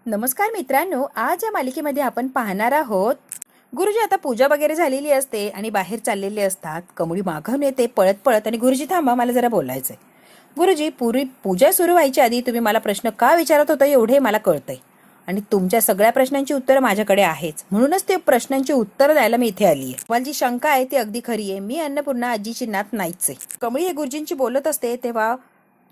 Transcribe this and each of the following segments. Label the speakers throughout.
Speaker 1: नमस्कार मित्रांनो, आज या मालिकेमध्ये आपण पाहणार आहोत. गुरुजी आता पूजा वगैरे झालेली असते आणि बाहेर चाललेले असतात. कमळी मागून येते पळत पळत आणि गुरुजी थांबा, मला जरा बोलायचंय. गुरुजी, पूर्वी पूजा सुरू व्हायच्या आधी तुम्ही मला प्रश्न का विचारत होता एवढे मला कळतंय, आणि तुमच्या सगळ्या प्रश्नांची उत्तरं माझ्याकडे आहेच, म्हणूनच ते प्रश्नांची उत्तरं द्यायला मी इथे आली आहे. मला जी शंका आहे ती अगदी खरी आहे. मी अन्नपूर्णा आजीची नात नाहीच आहे. कमळी हे गुरुजींची बोलत असते तेव्हा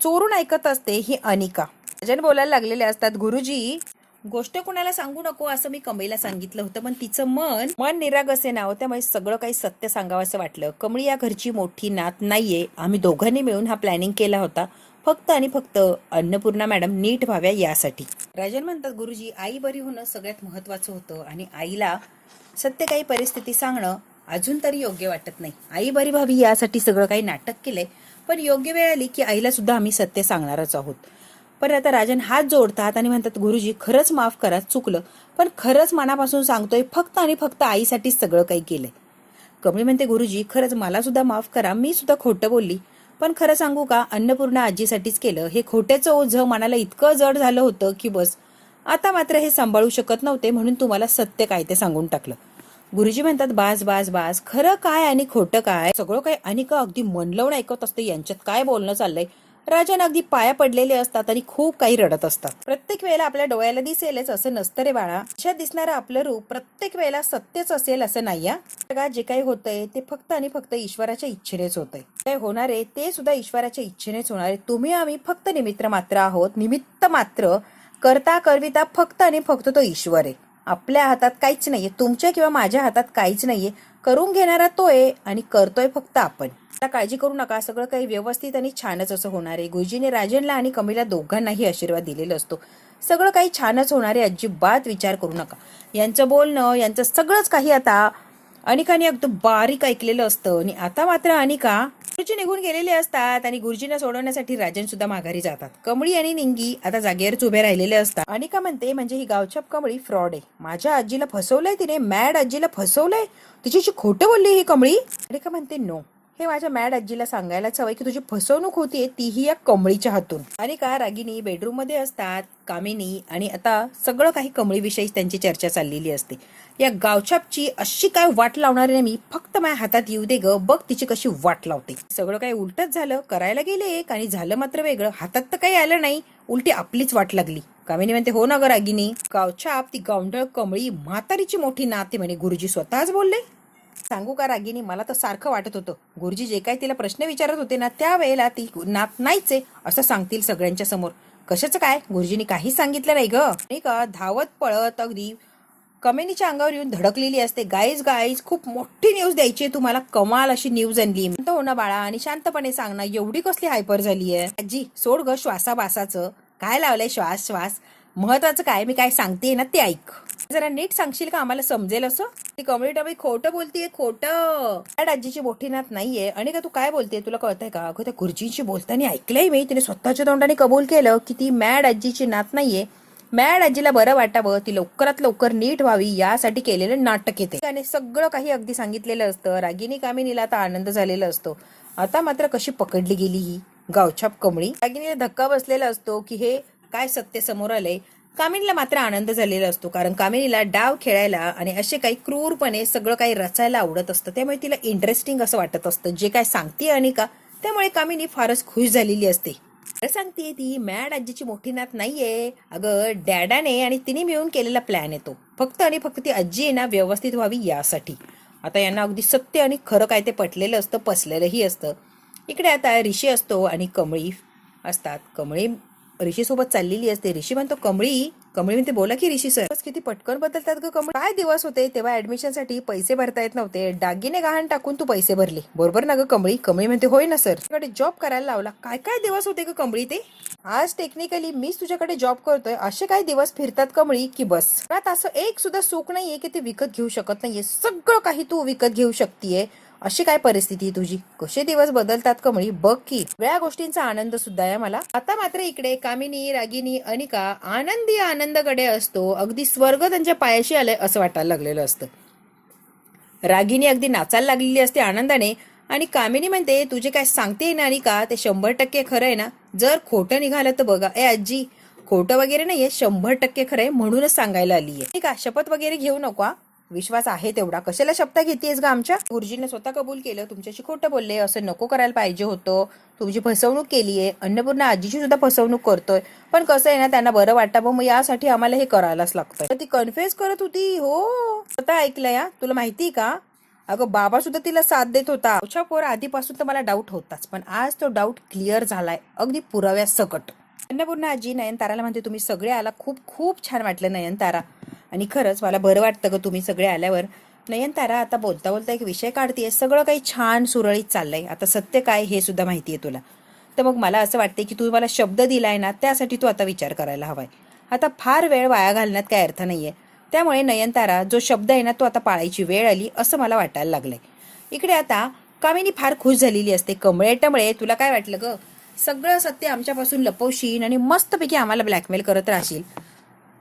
Speaker 1: चोरून ऐकत असते ही अनिका. राजन बोलायला लागलेले असतात, गुरुजी गोष्ट कुणाला सांगू नको असं मी कमळीला सांगितलं होतं, पण तिचं मन निराग असे नाव, त्यामुळे सगळं काही सत्य सांगावं असं वाटलं. कमळी या घरची मोठी नात नाहीये. आम्ही दोघांनी मिळून हा प्लॅनिंग केला होता, फक्त आणि फक्त अन्नपूर्णा मॅडम नीट व्हाव्या यासाठी. राजन म्हणतात, गुरुजी आई बरी होणं सगळ्यात महत्वाचं होतं आणि आईला सत्य काही परिस्थिती सांगणं अजून तरी योग्य वाटत नाही. आई बरी व्हावी यासाठी सगळं काही नाटक केलंय, पण योग्य वेळ आली की आईला सुद्धा आम्ही सत्य सांगणारच आहोत. पण आता राजन हात जोडतात आणि म्हणतात, गुरुजी खरंच माफ करा, चुकलं, पण खरंच मनापासून सांगतोय, फक्त आणि फक्त आईसाठीच सगळं काही केलंय. कमळी म्हणते, गुरुजी खरंच मला सुद्धा माफ करा, मी सुद्धा खोटं बोलली, पण खरं सांगू का, अन्नपूर्णा आजीसाठीच केलं. हे खोट्याचं ओझं मनाला इतकं जड झालं होतं की बस, आता मात्र हे सांभाळू शकत नव्हते, म्हणून तुम्हाला सत्य काय ते सांगून टाकलं. गुरुजी म्हणतात, बास बास बास, खरं काय आणि खोटं काय सगळं काही अनिका अगदी मन लावून ऐकत असते. यांच्यात काय बोलणं चाललंय. राजन अगदी पाया पडलेले असतात आणि खूप काही रडत असतात. प्रत्येक वेळेला आपल्या डोळ्याला दिसेलच असं नसतं रे बाळा. अशा दिसणारं आपलं रूप प्रत्येक वेळेला सत्यच असेल असं नाही. जगात जे काही होतंय ते फक्त आणि फक्त ईश्वराच्या इच्छेनेच होतंय. काय होणार आहे ते सुद्धा ईश्वराच्या इच्छेनेच होणार आहे. तुम्ही आम्ही फक्त निमित्त मात्र आहोत. निमित्त मात्र, करता करविता फक्त आणि फक्त तो ईश्वर आहे. आपल्या हातात काहीच नाहीये, तुमच्या किंवा माझ्या हातात काहीच नाहीये. करून घेणारा तो आहे आणि करतोय फक्त आपण. काळजी करू नका, सगळं काही व्यवस्थित आणि छानच असं होणार आहे. गुरुजीने राजनला आणि कमळीला दोघांनाही आशीर्वाद दिलेला असतो. सगळं काही छानच होणार आहे, अजिबात विचार करू नका. यांचं बोलणं, यांचं सगळंच काही आता अनिकाने अगदी बारीक ऐकलेलं असतं. आणि आता मात्र अनिका गुरुजी निघून गेलेले असतात आणि गुरुजींना सोडवण्यासाठी राजन सुद्धा माघारी जातात. कमळी आणि निंगी आता जागेवरच उभे राहिलेले असतात. अनिका म्हणते, म्हणजे ही गावछाप कमळी फ्रॉड आहे. माझ्या आजीला फसवलंय तिने, मॅड आजीला फसवलंय, तिच्याशी खोटं बोलली ही कमळी. अनिका म्हणते, नो, हे माझ्या मॅड आजीला सांगायलाच हवंय की तुझी फसवणूक होतीये, तीही या कमळीच्या हातून. आणि का रागिनी बेडरूम मध्ये असतात, कामिनी, आणि आता सगळं काही कमळीविषयी त्यांची चर्चा चाललेली असते. या गावछापची अशी काय वाट लावणार आहे मी, फक्त माझ्या हातात येऊ दे ग, बघ तिची कशी वाट लावते. सगळं काही उलटच झालं. करायला गेले एक आणि झालं मात्र वेगळं. हातात तर काही आलं नाही, उलटी आपलीच वाट लागली. कामिनी म्हणते, हो ना ग रागिनी, गावछाप ती गावंढळ कमळी म्हातारीची मोठी नाते म्हणे. गुरुजी स्वतःच बोलले. सांगू का रागिनी, मला तर सारखं वाटत होतं गुरुजी जे काही तिला प्रश्न विचारत होते ना, त्यावेळेला ती नात नाहीच आहे असं सांगतील सगळ्यांच्या समोर. कशाचं काय, गुरुजींनी काहीच सांगितलं नाही ग. नाही का, धावत पळत अगदी कमेनीच्या अंगावर येऊन धडकलेली असते. गाईज गाईज, खूप मोठी न्यूज द्यायची तुम्हाला, कमाल अशी न्यूज आणली. हो ना बाळा, आणि शांतपणे सांग ना, एवढी कसली हायपर झाली आहे. आजी सोड ग श्वासाबासाचं, काय लावलंय श्वास श्वास, महत्वाचं काय मी काय सांगते ना ते ऐक. जरा नीट सांगशील का, आम्हाला समजेल असं. ती कमळी टमळी खोटं बोलतीये, खोटं. आजीची मोठी नात नाहीये. आणि का तू काय बोलते, तुला कळतंय का. अगं त्या गुरुजींशी बोलताना ऐकलंय मी, तिने स्वतःच्या तोंडाने कबूल केलं की ती मॅड आजीची नात नाहीये. मॅड आजीला बरं वाटावं, ती लवकरात लवकर नीट व्हावी यासाठी केलेलं नाटक येते. आणि सगळं काही अगदी सांगितलेलं असतं. रागिनी कामिनीला आता आनंद झालेला असतो. आता मात्र कशी पकडली गेली ही गावछाप कमळी. रागिनीला धक्का बसलेला असतो की हे काय सत्य समोर आलंय. कामिनीला मात्र आनंद झालेला असतो, कारण कामिनीला डाव खेळायला आणि असे काही क्रूरपणे सगळं काही रचायला आवडत असतं. त्यामुळे तिला इंटरेस्टिंग असं वाटत असतं जे काय सांगते अनिका. त्यामुळे कामिनी फारच खुश झालेली असते. सांगते ती मॅड आजीची मोठी नात नाहीये. अगं डॅडाने आणि तिने मिळून केलेला प्लॅन येतो, फक्त आणि फक्त ती आजी आहे ना व्यवस्थित व्हावी यासाठी. आता यांना अगदी सत्य आणि खरं काय ते पटलेलं असतं, पसलेलंही असतं. इकडे आता ऋषी असतो आणि कमळी असतात. कमळी ऋषी सोबत चाललेली असते. ऋषी म्हणतो, कमळी म्हणते, बोला की ऋषी सर. किती पटकन बदलतात ग कमळी. काय दिवस होते तेव्हा ऍडमिशन साठी पैसे भरता येत नव्हते, दागिने गहाण टाकून तू पैसे भरले, बरोबर ना ग कमळी. कमळी म्हणते, होय ना सर. तुझ्याकडे जॉब करायला लावला, काय काय दिवस होते ग कमळी ते. आज टेक्निकली मीच तुझ्याकडे जॉब करतोय, असे काही दिवस फिरतात कमळी की बस. असं एक सुद्धा सुख नाहीये की ते विकत घेऊ शकत नाहीये. सगळं काही तू विकत घेऊ शकतीये, अशी काय परिस्थिती तुझी. कसे दिवस बदलतात कमळी, बघ की. वेगळ्या गोष्टींचा आनंद सुद्धा आहे मला. आता मात्र इकडे कामिनी, रागिनी, अनिका आनंदी आनंदकडे असतो. अगदी स्वर्ग त्यांच्या पायाशी आलंय असं वाटायला लागलेलं असतं. रागिनी अगदी नाचायला लागलेली असते आनंदाने. आणि कामिनी म्हणते, तुझे काय सांगते ना अनिका ते 100% खरं आहे ना. जर खोटं निघालं तर बघा. ए आजी, खोटं वगैरे नाहीये, 100% खरंय, म्हणूनच सांगायला आलीये. ठीक आहे, शपथ वगैरे घेऊ नको हा. विश्वास आहे तेवढा, कशाला शपथ घेतेस ग आमच्या? गुरुजीने स्वतः कबूल केलं तुमच्याशी खोटं बोलले, असं नको करायला पाहिजे होतं, तुमची फसवणूक केलीये, अन्नपूर्णा आजीची सुद्धा फसवणूक करतोय. पण कसं आहे ना, त्यांना बरं वाटतं, मग यासाठी आम्हाला हे करायलाच लागतं. ती कन्फ्युज करत होती. हो, स्वतः ऐकलं या. तुला माहिती का, अगं बाबा सुद्धा तिला साथ देत होता. ओछा पोर आधीपासून तर मला डाऊट होताच, पण आज तो डाऊट क्लिअर झालाय, अगदी पुराव्या सकट. अन्नपूर्णा आजी नयनताराला म्हणते, तुम्ही सगळे आला, खूप खूप छान वाटलं नयनतारा, आणि खरंच मला बरं वाटतं ग तुम्ही सगळे आल्यावर. नयनतारा आता बोलता बोलता एक विषय काढतेय, सगळं काही छान सुरळीत चाललंय, आता सत्य काय हे सुद्धा माहितीये तुला. तर मग मला असं वाटतंय की तू मला शब्द दिलाय ना, त्यासाठी तू आता विचार करायला हवाय. आता फार वेळ वाया घालण्यात काय अर्थ नाहीये. त्यामुळे नयनतारा, जो शब्द आहे ना, तो आता पाळायची वेळ आली असं मला वाटायला लागलंय. इकडे आता कामिनी फार खुश झालेली असते. कमळे टमळे, तुला काय वाटलं ग, सगळं सत्य आमच्यापासून लपवशील आणि मस्तपैकी आम्हाला ब्लॅकमेल करत राहशील.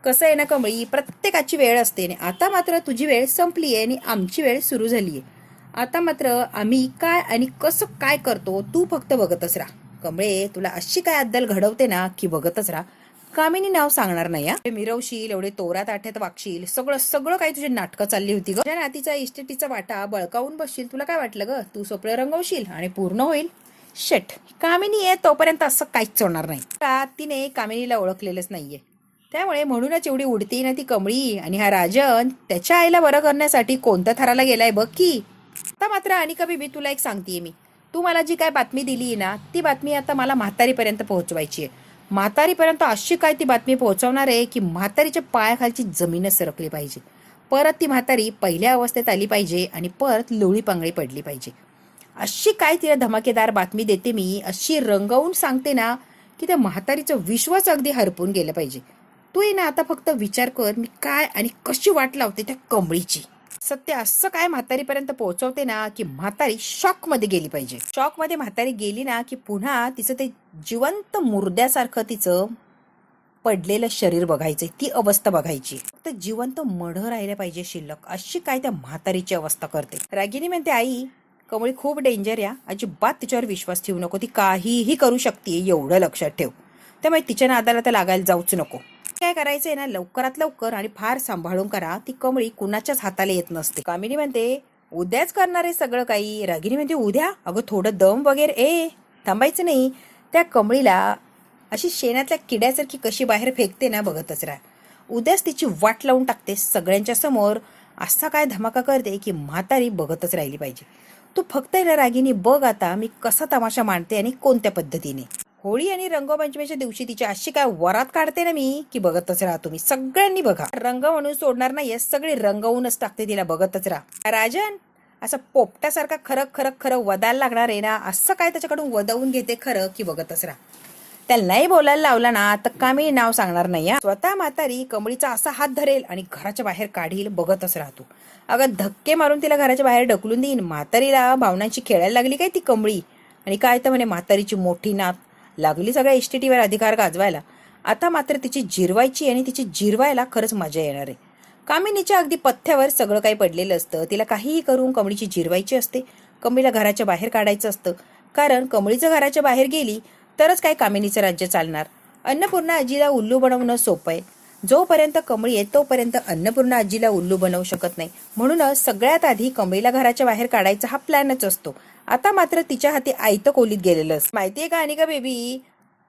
Speaker 1: कसं आहे ना कमळी, प्रत्येकाची वेळ असते. आता मात्र तुझी वेळ संपली आहे आणि आमची वेळ सुरू झाली आहे. आता मात्र आम्ही काय आणि कसं काय करतो तू फक्त बघतच राहा. कमळे, तुला अशी काय अद्दल घडवते ना की बघतच राहा. कामिनी नाव सांगणार नाही या. मिरवशील, एवढे तोरात आठ्यात वागशील, सगळं सगळं काही तुझी नाटकं चालली होती ग. तुझ्या नातीचा इस्टेटीचा वाटा बळकावून बसशील. तुला काय वाटलं ग, तू स्वप्न रंगवशील आणि पूर्ण होईल. शेट, कामिनी आहे तोपर्यंत असं काहीच होणार नाही. का तिने कामिनीला ओळखलेलंच नाहीये, त्यामुळे म्हणूनच एवढी उडती ना ती कमळी. आणि हा राजन त्याच्या आईला बरं करण्यासाठी कोणत्या थराला गेलाय बघ की. आता मात्र अनिका बेबी, तुला एक सांगतेय मी, तू मला जी काय बातमी दिली ना, ती बातमी आता मला म्हातारीपर्यंत पोहोचवायची आहे. म्हातारीपर्यंत अशी काय ती बातमी पोहोचवणार आहे की म्हातारीच्या पायाखालची जमीनच सरकली पाहिजे. परत ती म्हातारी पहिल्या अवस्थेत आली पाहिजे आणि परत लोळी पांगळी पडली पाहिजे. अशी काय तिला धमाकेदार बातमी देते मी, अशी रंगवून सांगते ना की त्या म्हातारीचं विश्वास अगदी हरपून गेलं पाहिजे. तू ये ना आता फक्त विचार कर, मी काय आणि कशी वाट लावते त्या कमळीची. सत्य असं काय म्हातारीपर्यंत पोहोचवते ना की म्हातारी शॉक मध्ये गेली पाहिजे. शॉक मध्ये म्हातारी गेली ना की पुन्हा तिचं ते जिवंत मुर्द्यासारखं तिचं पडलेलं शरीर बघायचंय, ती अवस्था बघायची. फक्त जिवंत मढ राहिलं पाहिजे शिल्लक, अशी काय त्या म्हातारीची अवस्था करते. रागिनी म्हणते, आई कमळी खूप डेंजर या, अजिबात तिच्यावर विश्वास ठेवू नको, ती काहीही करू शकते, एवढं लक्षात ठेव. त्यामुळे तिच्या नादाला तर लागायला जाऊच नको. काय करायचंय ना, लवकरात लवकर आणि फार सांभाळून करा. ती कमळी कुणाच्याच हाताला येत नसते. कामिनी म्हणते, उद्याच करणार आहे सगळं काही. रागिनी म्हणते, उद्या? अगं थोडं दम वगैरे थांबायचं नाही. त्या कमळीला अशी शेणातल्या किड्यासारखी कशी बाहेर फेकते ना, बघतच राहा. उद्याच तिची वाट लावून टाकते सगळ्यांच्या समोर. असा काय धमाका करते की म्हातारी बघतच राहिली पाहिजे. तू फक्त ना रागिनी बघ आता मी कसा तमाशा मांडते आणि कोणत्या पद्धतीने. होळी आणि रंगपंचमीच्या दिवशी तिची अशी काय वरात काढते ना मी की बघतच राहा. तुम्ही सगळ्यांनी बघा, रंग म्हणून सोडणार नाहीये, सगळी रंगवूनच टाकते तिला, बघतच राहा. राजन असं पोपट्यासारखा खरं खरं खरं वदायला लागणार आहे ना, असं काय त्याच्याकडून वदवून घेते खरं की बघतच राहा. त्याला नाही बोलायला लावला ना तर कामिनी नाव सांगणार नाही. स्वतः म्हातारी कमळीचा असा हात धरेल आणि घराच्या बाहेर काढील, बघतच राहतो. अगं धक्के मारून तिला घराच्या बाहेर ढकलून देईन. म्हातारीला भावनांची खेळायला लागली काय ती कमळी, आणि काय तर म्हणे म्हातारीची मोठी नात लागली सगळ्या इस्टेटीवर अधिकार गाजवायला. आता मात्र तिची जिरवायची आणि तिची जिरवायला खरंच मजा येणार आहे. कामिनीच्या अगदी पथ्यावर सगळं काही पडलेलं असतं. तिला काहीही करून कमळीची जिरवायची असते, कमळीला घराच्या बाहेर काढायचं असतं. कारण कमळीचं घराच्या बाहेर गेली तरच काय कामिनीचं राज्य चालणार. अन्नपूर्णा आजीला उल्लू बनवणं सोपं आहे. जोपर्यंत कमळी आहे तोपर्यंत अन्नपूर्णा आजीला उल्लू बनवू शकत नाही. म्हणूनच सगळ्यात आधी कमळीला घराच्या बाहेर काढायचा हा प्लॅनच असतो. आता मात्र तिच्या हाती आयतं कोलीत गेलेलं असतं. माहितीये का अनिका बेबी,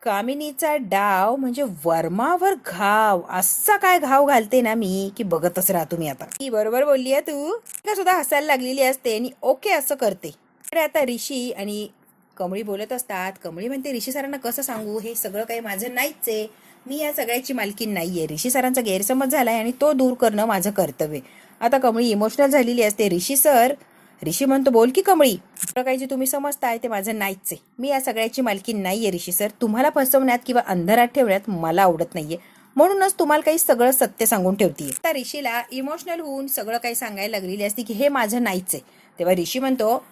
Speaker 1: कामिनीचा डाव म्हणजे वर्मावर घाव. असा काय घाव घालते ना मी की बघतच राहा तुम्ही. आता ती बरोबर बोलली आहे तू, का सुद्धा हसायला लागलेली असते आणि ओके असं करते. आता ऋषी आणि कमळी बोलत असतात. कमळी म्हणते, ऋषी सरांना कसं सांगू, हे सगळं काही माझं नाहीच आहे, मी या सगळ्याची मालकी नाहीये. ऋषी सरांचा गैरसमज झालाय आणि तो दूर करणं माझं कर्तव्य. आता कमळी इमोशनल झालेली असते. ऋषी म्हणतो, बोल की कमळी, सगळं काही जे तुम्ही समजताय ते माझं नाहीच आहे, मी या सगळ्याची मालकी नाहीये. ऋषी सर, तुम्हाला फसवण्यात किंवा अंधारात ठेवण्यात मला आवडत नाहीये, म्हणूनच तुम्हाला काही सगळं सत्य सांगून ठेवतीये. आता ऋषीला इमोशनल होऊन सगळं काही सांगायला लागलेली असते की हे माझं नाहीच आहे. तेव्हा ऋषी म्हणतो,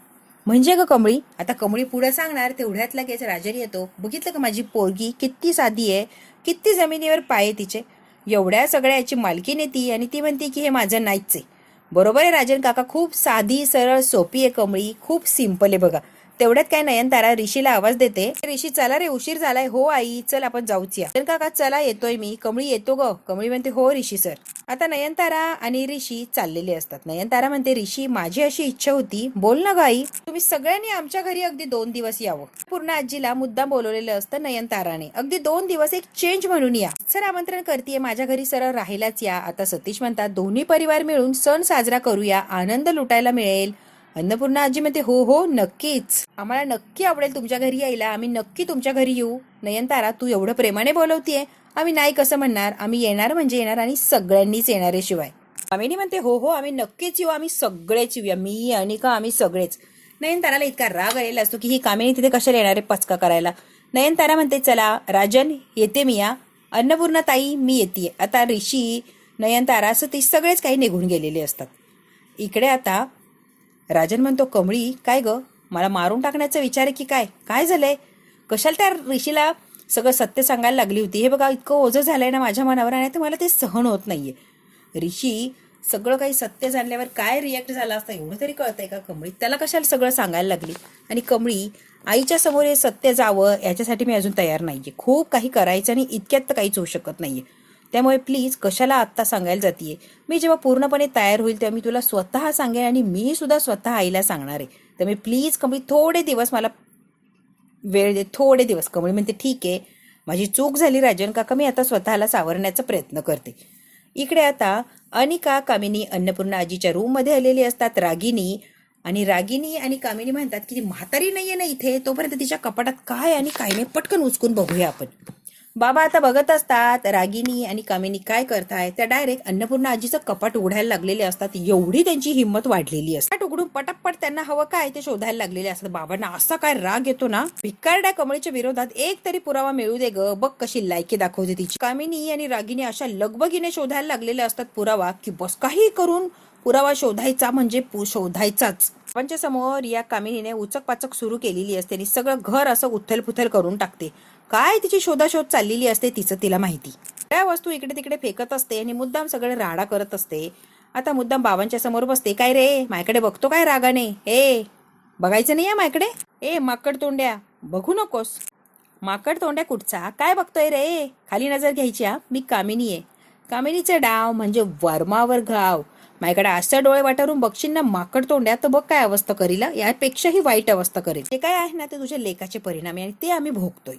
Speaker 1: म्हणजे ग कमळी? आता कमळी पुढे सांगणार तेवढ्यात लगेच राजन येतो. बघितलं का माझी पोरगी किती साधी आहे, किती जमिनीवर पाय तिचे, एवढ्या सगळ्याची मालकी नेती आणि ती म्हणते की हे माझं नाहीच आहे. बरोबर आहे राजन काका, खूप साधी सरळ सोपी आहे कमळी, खूप सिंपल आहे बघा. तेवढ्यात काय नयनतारा ऋषीला आवाज देते, ऋषी चला रे उशीर झालाय. हो आई चल आपण जाऊच या. काका चला येतोय मी. कमळी येतो ग. कमळी म्हणते हो ऋषी सर. आता नयनतारा आणि ऋषी चाललेले असतात. नयनतारा म्हणते ऋषी माझी अशी इच्छा होती, बोल ना ग आई, तुम्ही सगळ्यांनी आमच्या घरी अगदी 2 दिवस यावं. पूर्ण आजीला मुद्दाम बोलवलेलं असतं नयनताराने. अगदी 2 दिवस एक चेंज म्हणून या. सर आमंत्रण करतेय माझ्या घरी, सरळ राहायलाच या. आता सतीश म्हणतात दोन्ही परिवार मिळून सण साजरा करूया, आनंद लुटायला मिळेल. अन्नपूर्णा आजी म्हणते हो हो नक्कीच, आम्हाला नक्की आवडेल तुमच्या घरी यायला, आम्ही नक्की तुमच्या घरी येऊ. नयनतारा तू एवढं प्रेमाने बोलवतीये, आम्ही नाही कसं म्हणणार, आम्ही येणार म्हणजे येणार आणि सगळ्यांनीच येणारे. शिवाय कामिनी म्हणते हो हो आम्ही नक्कीच येऊ, आम्ही सगळेच येऊया, मी अनिका आम्ही सगळेच. नयनताराला इतका राग आलेला असतो की ही कामिनी तिथे कशाला येणारे पचका करायला. नयनतारा म्हणते चला राजन येते मी या, अन्नपूर्णा ताई मी येते. आता ऋषी नयनतारा सतीश सगळेच काही निघून गेलेले असतात. इकडे आता राजन म्हणतो कमळी काय ग, मला मारून टाकण्याचा विचार आहे की काय, काय झालंय, कशाला त्या ऋषीला सगळं सत्य सांगायला लागली होती. हे बघा इतकं ओझं झालंय ना माझ्या मनावर आणि मला ते सहन होत नाहीये. ऋषी सगळं काही सत्य जाणल्यावर काय रिॲक्ट झाला असता एवढं तरी कळतंय का कमळी, त्याला कशाला सगळं सांगायला लागली. आणि कमळी आईच्या समोर हे सत्य जावं याच्यासाठी मी अजून तयार नाहीये, खूप काही करायचं आणि इतक्यात तर काहीच होऊ शकत नाहीये. त्यामुळे प्लीज कशाला आत्ता सांगायला जातीये, मी जेव्हा पूर्णपणे तयार होईल तेव्हा मी तुला स्वतः सांगेन आणि मी सुद्धा स्वतः आईला सांगणार आहे. त्यामुळे प्लीज कमळी थोडे दिवस मला वेळ दे, थोडे दिवस. कमळी म्हणते ठीक आहे माझी चूक झाली राजन काका, मी आता स्वतःला सावरण्याचा प्रयत्न करते. इकडे आता अनिका कामिनी अन्नपूर्णा आजीच्या रूममध्ये आलेली असतात. रागिनी आणि कामिनी म्हणतात की ती म्हातारी नाहीये ना इथे, तोपर्यंत तिच्या कपाटात काय आणि काय नाही पटकन उचकून बघूया आपण. बाबा आता बघत असतात रागिनी आणि कामिनी काय करताय, त्या डायरेक्ट अन्नपूर्णा आजीचं कपाट उघडायला लागलेले असतात. एवढी त्यांची हिंमत वाढलेली असते, कपाट उघडून पटापट त्यांना हवं काय ते शोधायला लागलेले असतात. बाबांना असा काय राग येतो ना, भिकारड्या कमळीच्या विरोधात एक तरी पुरावा मिळू दे ग, बघ कशी लायकी दाखवते तिची. कामिनी आणि रागिनी अशा लगबगीने शोधायला लागलेले असतात पुरावा, की बस काही करून पुरावा शोधायचा म्हणजे शोधायचाच. बाबांच्या समोर या कामिनीने उचक पाचक सुरू केलेली असते आणि सगळं घर असं उथलपुथल करून टाकते. काय तिची शोधाशोध चाललेली असते तिचं तिला माहिती. त्या वस्तू इकडे तिकडे फेकत असते आणि मुद्दाम सगळं राडा करत असते. आता मुद्दाम बाबांच्या समोर बसते. काय रे माझ्याकडे बघतो काय रागाने, ए बघायचं नाही या माझ्याकडे, ए माकड तोंड्या बघू नकोस. माकड तोंड्या कुठचा काय बघतोय रे, खाली नजर घ्यायची. मी कामिनी आहे, कामिनीचा डाव म्हणजे वर्मावर घाव. माझ्याकडे असं डोळे वाटारून बघशील ना माकड तोंड्या तर बघ काय अवस्था करील, यापेक्षाही वाईट अवस्था करेल. ते काय आहे ना ते तुझ्या लेखाचे परिणाम आहे आणि ते आम्ही भोगतोय.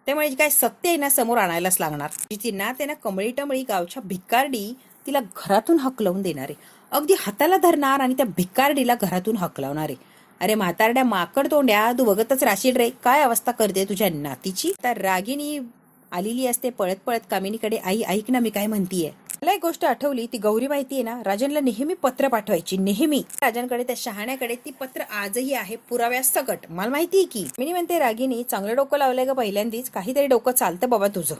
Speaker 1: त्यामुळे काय सत्य आहे ना समोर आणायलाच लागणार. तिची ना ते ना कमळी टमळी गावच्या भिकारडी तिला घरातून हकलवून देणारे, अगदी हाताला धरणार आणि त्या भिकारडीला घरातून हकलवणारे. अरे म्हातारड्या माकड तोंड्या तू बघतच राशील रे, काय अवस्था करते तुझ्या नातीची. तर रागिनी आलेली असते पळत पळत कामिनीकडे. आई ऐक ना मी काय म्हणतीये. मला एक गोष्ट आठवली, ती गौरी माहितीये ना राजनला नेहमी पत्र पाठवायची, नेहमी राजनकडे त्या शहाण्याकडे ती पत्र आजही आहे पुराव्यासकट. मला माहितीये की मी म्हणते रागिनी चांगलं डोकं लावलंय ग पहिल्यांदीच, काहीतरी डोकं चालतं बाबा तुझं.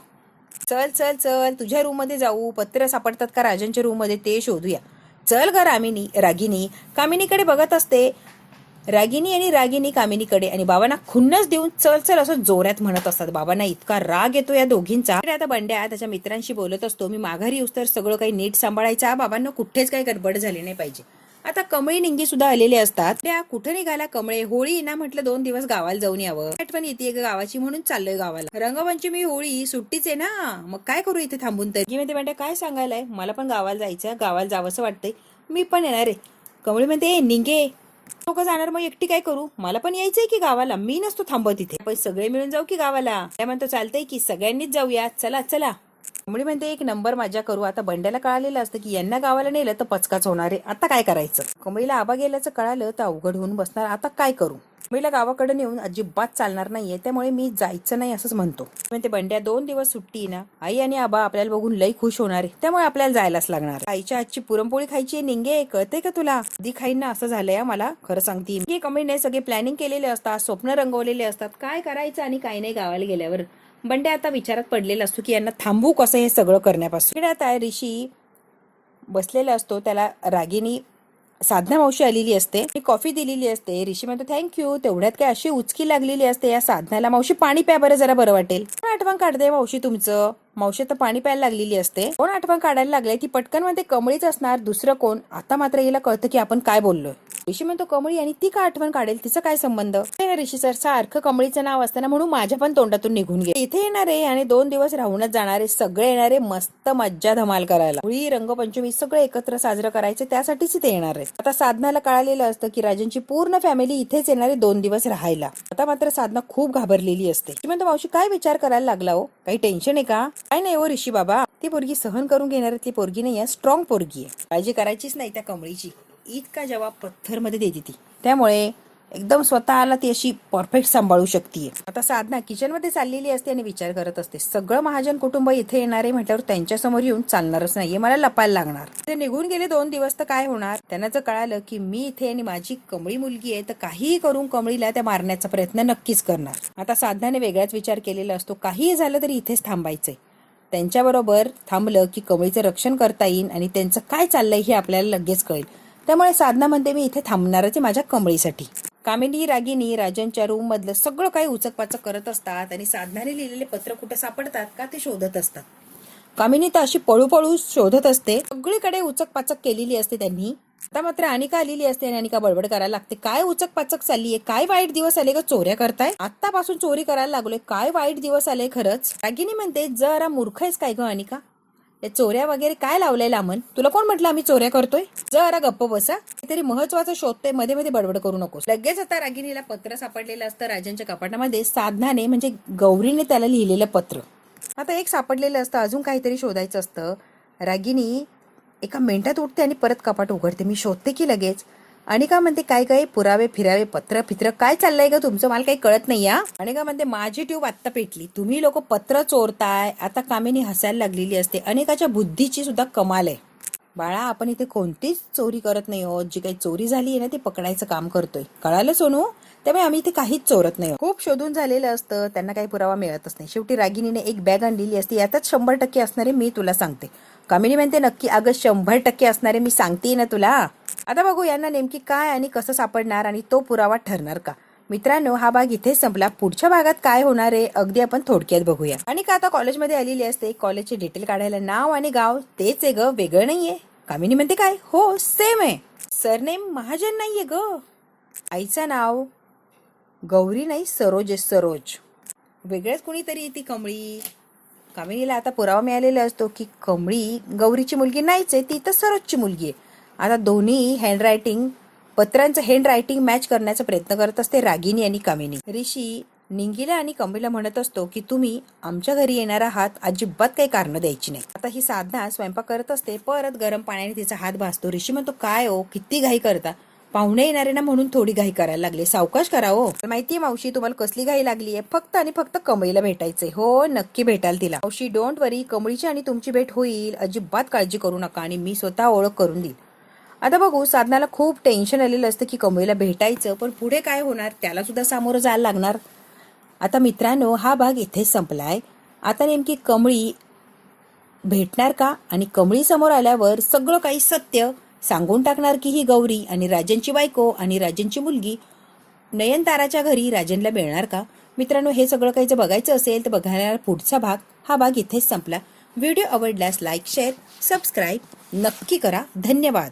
Speaker 1: चल चल चल तुझ्या रूम मध्ये जाऊ, पत्र सापडतात का राजनच्या रूम मध्ये ते शोधूया. चल ग रागिनी कामिनीकडे बघत असते. रागिनी कामिनीकडे आणि बाबांना खुन्नस देऊन चल चल असं जोरात म्हणत असतात. बाबांना इतका राग येतो या दोघींचा. आता बंड्या त्याच्या मित्रांशी बोलत असतो, मी माघारी येऊस तर सगळं काही नीट सांभाळायचं, बाबांना कुठेच काही गडबड झाली नाही पाहिजे. आता कमळी निंगी सुद्धा आलेले असतात. त्या कुठे निघाला कमळे, होळी ना म्हटलं 2 दिवस गावाला जाऊन यावं, आठवण येते गावाची म्हणून चाललोय गावाला. रंगपंचमी होळी सुट्टीच आहे ना, मग काय करू इथे थांबून. तर म्हणते बंड्या काय सांगायलाय, मला पण गावाला जायचं, गावाला जावंसं वाटतंय, मी पण येणार आहे. कमळी म्हणते निंगे लोक जाणार मग एकटी काय करू, मला पण यायचंय की गावाला, मी नसतो थांबत इथे, आपण सगळे मिळून जाऊ की गावाला. त्या म्हणतो चालतंय की सगळ्यांनीच जाऊया, चला चला. कमळी म्हणते एक नंबर मजा करू. आता बंड्याला कळालेलं असतं की यांना गावाला नेलं तर पचकाच होणार आहे, आता काय करायचं. कमळीला आबा गेल्याचं कळालं तर अवघड होऊन बसणार, आता काय करू. कमळीला गावाकडे नेऊन अजिबात चालणार नाहीये, त्यामुळे मी जायचं नाही असंच म्हणतो. म्हणते बंड्या 2 दिवस सुट्टी ना, आई आणि आबा आपल्याला बघून लई खुश होणार आहे, त्यामुळे आपल्याला जायलाच लागणार. आईच्या आजची पुरणपोळी खायची निंगे, कळते का तुला, कधी खाईन ना असं झालंय मला खरं सांगते. कमळीने सगळे प्लॅनिंग केलेले असतात, स्वप्न रंगवलेले असतात, काय करायचं आणि काय नाही गावाला गेल्यावर. बंड्या आता विचारात पडलेला असतो की यांना थांबू कसं हे सगळं करण्यापासून. आता ऋषी बसलेला असतो, त्याला रागिनी साधना मावशी आलेली असते, कॉफी दिलेली असते. ऋषी म्हणतो थँक्यू. तेवढ्यात काय अशी उचकी लागलेली असते या साधनाला, मावशी पाणी प्या बरं जरा बरं वाटेल. कोण आठवण काढते मावशी तुमचं, मावशी तर पाणी प्यायला लागलेली असते. कोण आठवण काढायला लागले ती पटकन म्हणते कमळीच असणार, दुसरं कोण. आता मात्र हिला कळतं की आपण काय बोललोय. ऋषी म्हणतो कमळी आणि ती का आठवण काढेल, तिचं काय संबंध. ऋषी सर सारखं कमळीचं नाव असताना म्हणून माझ्या पण तोंडातून निघून गेले. इथे येणारे आणि 2 दिवस राहूनच जाणारे सगळे येणारे मस्त मज्जा धमाल करायला, होळी रंगपंचमी सगळे एकत्र साजरं करायचे, त्यासाठीच इथे येणार आहे. आता साधनाला कळालेलं असतं की राजांची पूर्ण फॅमिली इथेच येणारे 2 दिवस राहायला. आता मात्र साधना खूप घाबरलेली असते. म्हणतो मावशी काय विचार करायला लागला हो, काही टेन्शन आहे का. काय नाही हो ऋषी बाबा, ती पोरगी सहन करून घेणाऱ्यातली पोरगी नाही आहे, स्ट्रॉंग पोरगी आहे. काळजी करायचीच नाही त्या कमळीची. इतका जवाब पत्थरमध्ये देते ती, त्यामुळे एकदम स्वतःला ती अशी परफेक्ट सांभाळू शकते. आता साधना किचन मध्ये चाललेली असते आणि विचार करत असते, सगळं महाजन कुटुंब इथे येणारे म्हटल्यावर त्यांच्या समोर येऊन चालणारच नाहीये, मला लपायला लागणार. ते निघून गेले 2 दिवस तर काय होणार. त्यांना जर कळालं की मी इथे आणि माझी कमळी मुलगी आहे तर काहीही करून कमळीला त्या मारण्याचा प्रयत्न नक्कीच करणार. आता साधनाने वेगळाच विचार केलेला असतो, काहीही झालं तरी इथेच थांबायचंय. त्यांच्याबरोबर थांबलं की कमळीचं रक्षण करता येईल आणि त्यांचं काय चाललंय हे आपल्याला लगेच कळेल. त्यामुळे साधना म्हणते मी इथे थांबणारच आहे माझ्या कमळीसाठी. कामिनी रागिनी राजांच्या रूम मधलं सगळं काही उचकपाचक करत असतात आणि साधनाने लिहिलेले पत्र कुठे सापडतात का ते शोधत असतात. कामिनी तर अशी पळू शोधत असते, सगळीकडे उचकपाचक केलेली असते त्यांनी. आता मात्र अनिका आलेली असते आणि अनिका बडबड करायला लागते, काय उचकपाचक चालली आहे, काय वाईट दिवस आले का, चोऱ्या करताय, आतापासून चोरी करायला लागलोय, काय वाईट दिवस आले खरंच. रागिनी म्हणते जरा मूर्ख आहेस काय ग अनिका, या चोऱ्या वगैरे काय लावलंय लामन, तुला कोण म्हटलं आम्ही चोऱ्या करतोय, जरा गप्प बसा, तरी महत्वाचं शोधतोय, मध्ये मध्ये बडबड करू नकोस. लगेच आता रागिनीला पत्र सापडलेलं असतं राजांच्या कपाटामध्ये, साधनाने म्हणजे गौरीने त्याला लिहिलेलं पत्र. आता एक सापडलेलं असतं, अजून काहीतरी शोधायचं असतं. रागिनी एका मिनिटात उठते आणि परत कपाट उघडते, मी शोधते की लगेच. अनिका म्हणते काय काय पुरावे फिरावे पत्र फित्र काय चाललंय का तुमचं, मला काही कळत नाही. या अनिका म्हणते माझी ट्यूब आत्ता पेटली, तुम्ही लोक पत्र चोरताय. आता कामिनी हसायला लागलेली असते, अनिकाच्या बुद्धीची सुद्धा कमाल आहे. बाळा आपण इथे कोणतीच चोरी करत नाही आहोत, जी काही चोरी झाली आहे ना ती पकडायचं काम करतोय, कळालं सोनू. त्यामुळे आम्ही इथे काहीच चोरत नाही. खूप शोधून झालेलं असतं, त्यांना काही पुरावा मिळतच नाही. शेवटी रागिनीने एक बॅग आणलेली असते, यातच 100% असणारे मी तुला सांगते. कामिनी म्हणते नक्की, अगं 100% असणारे मी सांगते ना तुला. आता बघू यांना नेमकी काय आणि कसं सापडणार आणि तो पुरावा ठरणार का. मित्रांनो हा भाग इथेच संपला, पुढच्या भागात काय होणार आहे अगदी आपण थोडक्यात बघूया. आणि का आता कॉलेजमध्ये आलेली असते, कॉलेजचे डिटेल काढायला, नाव आणि गाव तेच आहे ग, वेगळं नाहीये. कामिनी म्हणते काय, हो सेम आहे, सरनेम महाजन नाहीये ग, आईचं नाव गौरी नाही सरोज आहे, सरोज, वेगळंच कुणीतरी ती कमळी. कामिनीला आता पुरावा मिळालेला असतो की कमळी गौरीची मुलगी नाहीच आहे, ती तर सरोजची मुलगी आहे. आता दोन्ही पत्रांचं हँड मॅच करण्याचा प्रयत्न करत असते रागिनी आणि कामिनी. ऋषी निंगीला आणि कमळीला म्हणत असतो की तुम्ही आमच्या घरी येणार आहात, अजिबात काही कारण द्यायची नाही. आता ही साधना स्वयंपाक करत असते, परत गरम पाण्याने तिचा हात भासतो. ऋषी म्हणतो काय हो किती घाई करता, पाहुणे येणारे ना म्हणून थोडी घाई करायला लागले, सावकाश करा हो. माहितीये मावशी तुम्हाला कसली घाई लागली आहे, फक्त आणि फक्त कमळीला भेटायचंय. हो नक्की भेटाल तिला मावशी, डोंट वरी, कमळीची आणि तुमची भेट होईल, अजिबात काळजी करू नका आणि मी स्वतः ओळख करून देईल. आता बघू साधनाला खूप टेन्शन आलेलं असतं की कमळीला भेटायचं, पण पुढे काय होणार त्याला सुद्धा सामोरं जायला लागणार. आता मित्रांनो हा भाग इथेच संपलाय. आता नेमकी कमळी भेटणार का आणि कमळी समोर आल्यावर सगळं काही सत्य सांगून टाकणार की ही गौरी आणि राजनची बायको आणि राजनची मुलगी नयनताराच्या घरी राजनला मिळणार का. मित्रांनो हे सगळं काही जर बघायचं असेल तर बघायला पुढचा भाग. हा भाग इथेच संपला. व्हिडिओ आवडल्यास लाईक शेअर सबस्क्राईब नक्की करा. धन्यवाद.